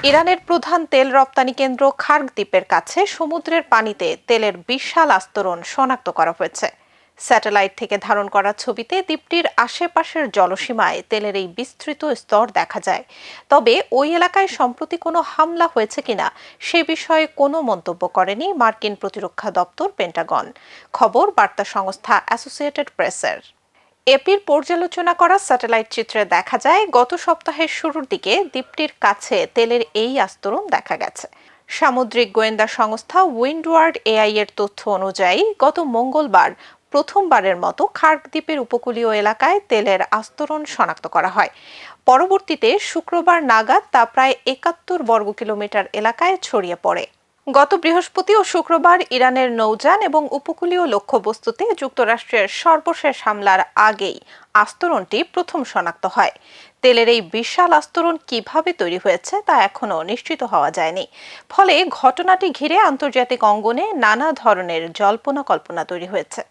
ইরানের প্রধান তেল রপ্তানি কেন্দ্র খার্গ দ্বীপের কাছে সমুদ্রের পানিতে তেলের বিশাল আস্তরণ শনাক্ত করা হয়েছে। স্যাটেলাইট থেকে ধারণ করা ছবিতে দ্বীপটির আশেপাশের জলসীমায় তেলের এই বিস্তৃত স্তর দেখা যায়। তবে ওই এলাকায় সম্প্রতি কোনো হামলা হয়েছে কিনা সে বিষয়ে কোনো মন্তব্য করেনি মার্কিন প্রতিরক্ষা দপ্তর পেন্টাগন। খবর বার্তা সংস্থা অ্যাসোসিয়েটেড প্রেসের। এপির পর্যালোচনা করা স্যাটেলাইট চিত্রে দেখা যায় গত সপ্তাহের শুরুর দিকে দ্বীপটির কাছে তেলের এই আস্তরণ দেখা গেছে। সামুদ্রিক গোয়েন্দা সংস্থা উইন্ডওয়ার্ড এআই এর তথ্য অনুযায়ী গত মঙ্গলবার প্রথমবারের মতো খার্গ দ্বীপের উপকূলীয় এলাকায় তেলের আস্তরণ শনাক্ত করা হয়। পরবর্তীতে শুক্রবার নাগাদ তা প্রায় ৭১ বর্গ কিলোমিটার এলাকায় ছড়িয়ে পড়ে। গত বৃহস্পতি ও শুক্রবার ইরানের নৌযান এবং উপকূলীয় লক্ষ্যবস্তুতে যুক্তরাষ্ট্রের সর্বশেষ হামলার আগেই আস্তরণটি প্রথম শনাক্ত হয়। তেলের এই বিশাল আস্তরণ কিভাবে তৈরি হয়েছে তা এখনো নিশ্চিত হওয়া যায়নি। ফলে ঘটনাটি ঘিরে আন্তর্জাতিক অঙ্গনে নানা ধরনের জল্পনা কল্পনা তৈরি হয়েছে।